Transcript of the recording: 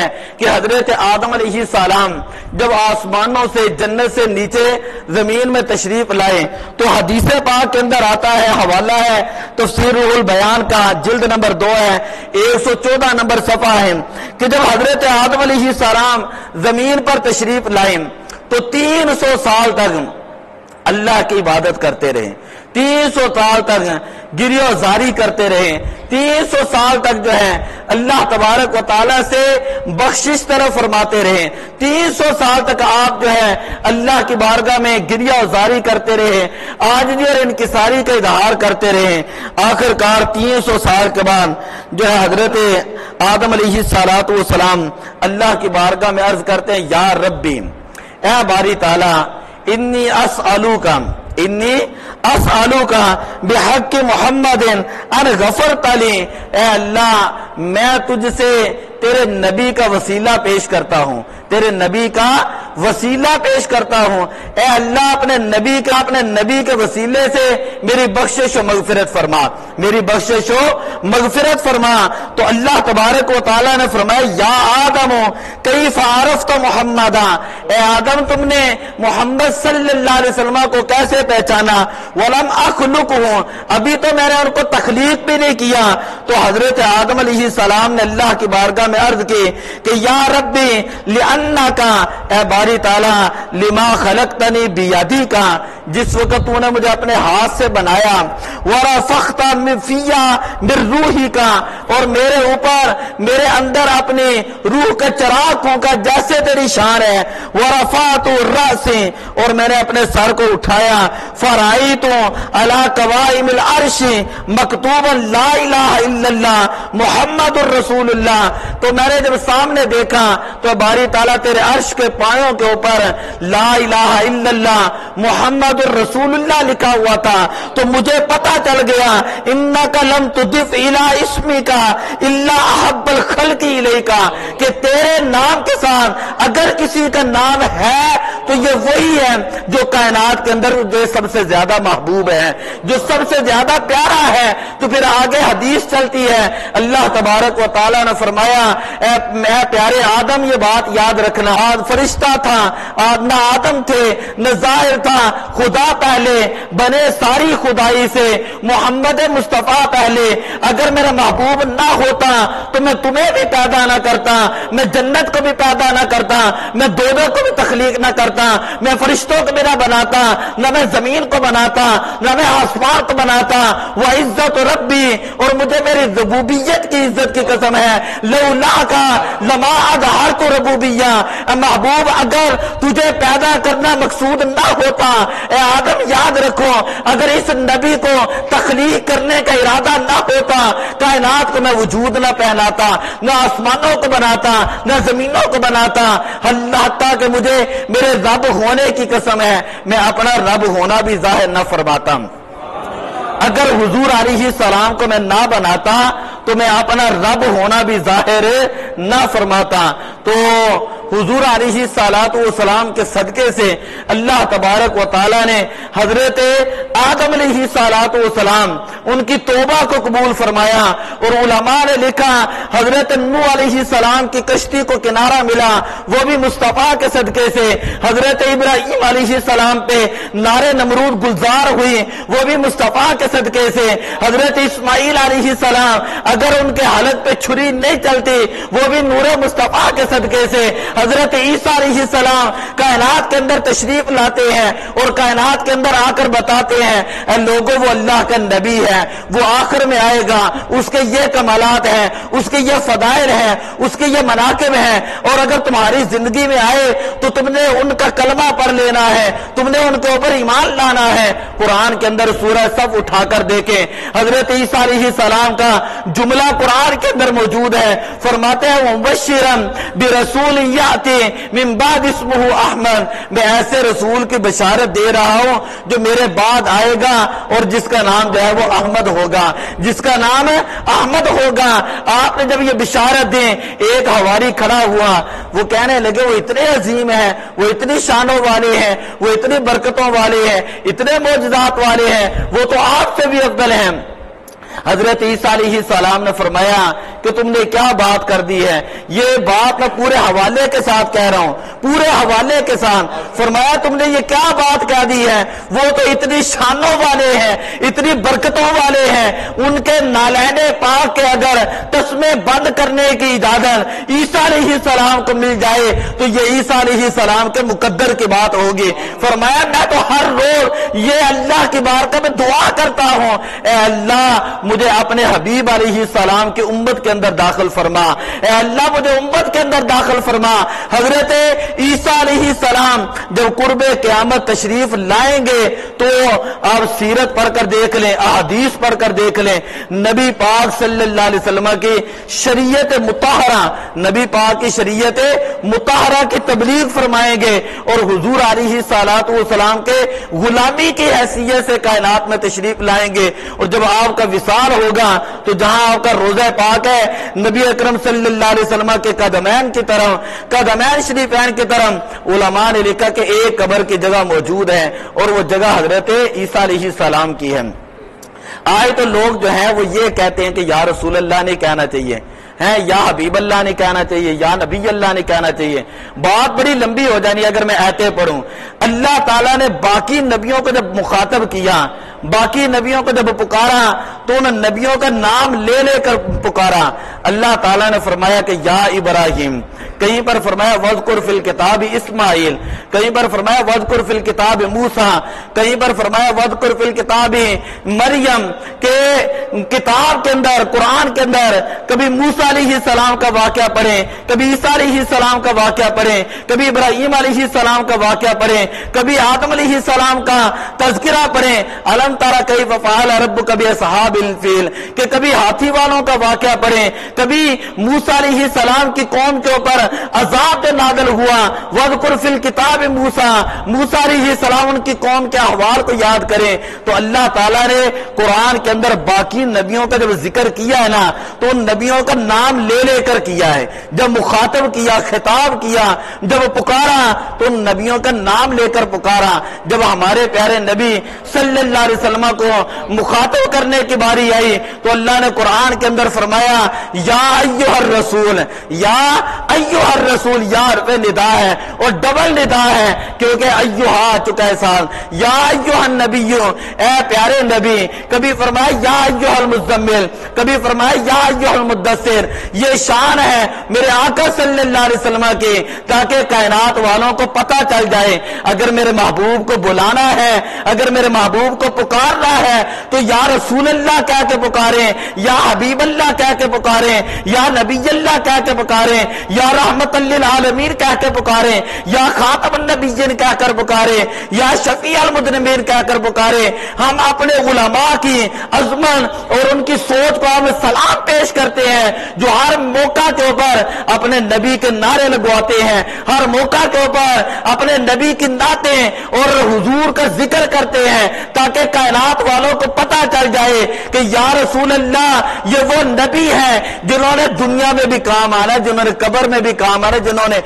ہے کہ حضرت آدم علیہ السلام جب آسمانوں سے جنت سے نیچے زمین میں تشریف لائے تو حدیث پاک کے اندر آتا ہے، حوالہ ہے تفسیر روح البیان کا، جلد نمبر 2 ہے، 114 نمبر صفحہ ہے، کہ جب حضرت آدم علیہ السلام زمین پر تشریف لائے تو 300 سال تک اللہ کی عبادت کرتے رہے، 300 سال تک گریہ زاری کرتے رہے، 300 سال تک جو ہے اللہ تبارک و تعالیٰ سے بخشش طرف فرماتے رہے، 300 سال تک آپ جو ہے اللہ کی بارگاہ میں گریہ زاری کرتے رہے، عاجزی اور انکساری کا اظہار کرتے رہے۔ آخر کار 300 سال کے بعد جو ہے حضرت آدم علیہ السلام اللہ کی بارگاہ میں عرض کرتے ہیں، یا ربی، اے باری تعالیٰ، انی اسألوکا بحق محمد ان غفرت لی، اے اللہ میں تجھ سے تیرے نبی کا وسیلہ پیش کرتا ہوں، تیرے نبی کا وسیلہ پیش کرتا ہوں، اے اللہ اپنے نبی کے وسیلے سے میری بخشش و مغفرت فرما، میری بخشش و مغفرت فرما۔ تو اللہ تبارک و تعالیٰ نے فرمایا، یا آدم کیف عرفت محمدا، اے آدم تم نے محمد صلی اللہ علیہ وسلم کو کیسے پہچانا؟ ولم اخلقہ، ابھی تو میں نے ان کو تخلیق بھی نہیں کیا۔ تو حضرت آدم علیہ السلام نے اللہ کی بارگاہ میں عرض کی کہ یا ربی لأنکا، اے باری تعالیٰ، لما خلقتنی بیدیک، جس وقت تو نے مجھے اپنے ہاتھ سے بنایا، ورفخت فیا من روحک، اور میرے اوپر میرے اندر اپنی روح کا چراغ پھونکا جیسے تیری شان ہے، ورفعت الرأس، اور میں نے اپنے سر کو اٹھایا، فرأیت علی قوائم العرش مکتوبا لا الہ الا اللہ محمد الرسول اللہ، تو میں نے جب سامنے دیکھا تو باری تعالیٰ تیرے عرش کے پایوں کے اوپر لا الہ الا اللہ محمد الرسول اللہ لکھا ہوا تھا، تو مجھے پتا چل گیا انک لم تضف الی اسمک الا احب الخلق الیک، کہ تیرے نام کے ساتھ اگر کسی کا نام ہے تو یہ وہی ہے جو کائنات کے اندر جو سب سے زیادہ محبوب ہے، جو سب سے زیادہ پیارا ہے۔ تو پھر آگے حدیث چلتی ہے، اللہ تبارک و تعالیٰ نے فرمایا، اے پیارے آدم یہ بات یاد رکھنا، فرشتہ تھا نہ آدم تھے نہ ظاہر تھا، خدا پہلے، بنے ساری خدائی سے محمد مصطفیٰ پہلے، اگر میرا محبوب نہ ہوتا تو میں تمہیں بھی پیدا نہ کرتا، میں جنت کو بھی پیدا نہ کرتا، میں دونوں کو بھی تخلیق نہ کرتا، میں فرشتوں کو بھی نہ بناتا، نہ میں زمین کو بناتا، نہ میں آسمان کو بناتا۔ وہ عزت ربی، اور مجھے میری ربوبیت کی عزت کی قسم ہے، لولا کا لما اظہرت ربوبیہ، محبوب اگر تجھے پیدا کرنا مقصود نہ ہوتا، اے آدم یاد رکھو، اگر اس نبی کو تخلیق کرنے کا ارادہ نہ ہوتا، کائنات کو میں وجود نہ پہناتا، نہ آسمانوں کو بناتا، نہ زمینوں کو بناتا، اللہ حتیٰ کہ مجھے میرے رب ہونے کی قسم ہے میں اپنا رب ہونا بھی ظاہر نہ فرماتا۔ اگر حضور علیہ السلام کو میں نہ بناتا تو میں اپنا رب ہونا بھی ظاہر نہ فرماتا۔ تو حضور علیہ السلام کے صدقے سے اللہ تبارک و تعالیٰ نے حضرت آدم علیہ السلام ان کی توبہ کو قبول فرمایا، اور علماء نے لکھا حضرت نوح علیہ السلام کی کشتی کو کنارہ ملا، وہ بھی مصطفیٰ کے صدقے سے، حضرت ابراہیم علیہ السلام پہ نار نمرود گلزار ہوئی، وہ بھی مصطفیٰ کے صدقے سے، حضرت اسماعیل علیہ السلام اگر ان کے حالت پہ چھری نہیں چلتی وہ بھی نور مصطفیٰ کے صدقے سے، حضرت عیسیٰ علیہ السلام کائنات کے اندر تشریف لاتے ہیں اور کائنات کے اندر آ کر بتاتے ہیں اے لوگوں وہ اللہ کا نبی ہے، وہ آخر میں آئے گا، اس کے یہ کمالات ہیں، اس کے یہ فضائل ہیں، اس کے یہ مناقب ہیں، اور اگر تمہاری زندگی میں آئے تو تم نے ان کا کلمہ پڑھ لینا ہے، تم نے ان کے اوپر ایمان لانا ہے۔ قرآن کے اندر سورہ صف اٹھا کر دیکھیں، حضرت عیسیٰ علیہ السلام کا جملہ قرآن کے اندر موجود ہے، فرماتے ہیں مبشرا برسول یاتی من بعد اسمہ احمد، میں ایسے رسول کی بشارت دے رہا ہوں جو میرے بعد آئے گا اور جس کا نام جو ہے وہ احمد ہوگا، جس کا نام احمد ہوگا۔ آپ نے جب یہ بشارت دیں، ایک حواری کھڑا ہوا، وہ کہنے لگے وہ اتنے عظیم ہیں، وہ اتنی شانوں والے ہیں، وہ اتنی برکتوں والے ہیں، اتنے معجزات والے ہیں، وہ تو آپ سے بھی افضل ہیں۔ حضرت عیسیٰ علیہ السلام نے فرمایا کہ تم نے کیا بات کر دی ہے؟ یہ بات میں پورے حوالے کے ساتھ کہہ رہا ہوں، پورے حوالے کے ساتھ۔ فرمایا تم نے یہ کیا بات کہہ دی ہے؟ وہ تو اتنی شانوں والے ہیں، اتنی برکتوں والے ہیں، ان کے نالین پاک کے اگر تسمے بند کرنے کی اجازت عیسیٰ علیہ السلام کو مل جائے تو یہ عیسیٰ علیہ السلام کے مقدر کی بات ہوگی۔ فرمایا میں تو ہر روز یہ اللہ کی بارگاہ میں دعا کرتا ہوں، اے اللہ مجھے اپنے حبیب علیہ السلام کی امت کے اندر داخل فرما، اے اللہ مجھے امت کے اندر داخل فرما۔ حضرت عیسیٰ علیہ السلام جب قرب قیامت تشریف لائیں گے تو آپ سیرت پڑھ کر دیکھ لیں، احادیث پڑھ کر دیکھ لیں، نبی پاک صلی اللہ علیہ وسلم کی شریعت مطہرہ، نبی پاک کی شریعت مطہرہ کی تبلیغ فرمائیں گے اور حضور علیہ الصلوۃ والسلام کے غلامی کی حیثیت سے کائنات میں تشریف لائیں گے، اور جب آپ کا وصال ہوگا تو جہاں آپ کا روضہ پاک ہے نبی اکرم صلی اللہ علیہ وسلم کے قدمین کی طرف، قدمین شریفین کی طرف علماء نے لکھا کہ ایک قبر کی جگہ موجود ہے اور وہ جگہ حضرت عیسیٰ علیہ السلام کی ہے۔ آج تو لوگ جو ہیں وہ یہ کہتے ہیں کہ یا رسول اللہ نہیں کہنا چاہیے، یا حبیب اللہ نہیں کہنا چاہیے، یا نبی اللہ نہیں کہنا چاہیے۔ بات بڑی لمبی ہو جانی اگر میں آیتیں پڑھوں۔ اللہ تعالیٰ نے باقی نبیوں کو جب مخاطب کیا، باقی نبیوں کو جب پکارا تو ان نبیوں کا نام لے لے کر پکارا۔ اللہ تعالیٰ نے فرمایا کہ یا ابراہیم، کہیں پر فرمایا وذکر فی الکتاب اسماعیل، کہیں پر فرمایا وذکر فی الکتاب موسیٰ، کہیں پر فرمایا وذکر فی الکتاب مریم، کہ کتاب کے اندر، قرآن کے اندر کبھی موسیٰ علیہ السلام کا واقعہ پڑھیں، کبھی عیسیٰ علیہ السلام کا واقعہ پڑھیں، کبھی ابراہیم علیہ السلام کا واقعہ پڑھیں، کبھی آدم علیہ السلام کا تذکرہ پڑھیں، الم تری کیف فعل ربک باصحاب الفیل، کہ کبھی ہاتھی والوں کا واقعہ پڑھیں، کبھی موسیٰ علیہ السلام کی قوم کے اوپر عذاب نازل ہوا، وذکر فی الکتاب موسیٰ، موسیٰ علیہ السلام ان کی قوم کے احوال کو یاد کریں۔ تو اللہ تعالیٰ نے قرآن کے اندر باقی نبیوں کا جب ذکر کیا ہے نا تو ان نبیوں کا نام لے لے کر کیا ہے، جب مخاطب کیا، خطاب کیا، جب پکارا تو ان نبیوں کا نام لے کر پکارا۔ جب ہمارے پیارے نبی صلی اللہ علیہ وسلم کو مخاطب کرنے کی باری آئی تو اللہ نے قرآن کے اندر فرمایا یا ایھا الرسول، یا ایھا الرسول، یا حرف ندا ہے اور ڈبل ندا ہے کیونکہ ایھا آ چکا ہے سال، یا ایھا النبی، اے پیارے نبی، کبھی فرمایا یا ایھا المزمل، کبھی فرمایا یا ایھا المدثر۔ یہ شان ہے میرے آقا صلی اللہ علیہ وسلم کی، تاکہ کائنات والوں کو پتہ چل جائے اگر میرے محبوب کو بلانا ہے، اگر میرے محبوب کو پکارنا ہے تو یا رسول اللہ کہہ کے پکاریں، یا حبیب اللہ کہہ کے پکاریں، یا نبی اللہ کہہ کے پکاریں، یا رحمت للعالمین کہہ کے پکاریں، یا خاتم النبیین کہہ کر پکاریں، یا شفیع المذنبین کہہ کر پکاریں۔ ہم اپنے علماء کی عظمت اور ان کی سوچ کو ہم سلام پیش کرتے ہیں جو ہر موقع کے اوپر اپنے نبی کے نعرے لگواتے ہیں، ہر موقع کے اوپر اپنے نبی کی نعتیں اور حضور کا ذکر کرتے ہیں تاکہ کائنات والوں کو پتہ چل جائے کہ یا رسول اللہ یہ وہ نبی ہیں جنہوں نے دنیا میں بھی کام آنا ہے، جنہوں نے قبر میں بھی کام آنا ہے، جنہوں نے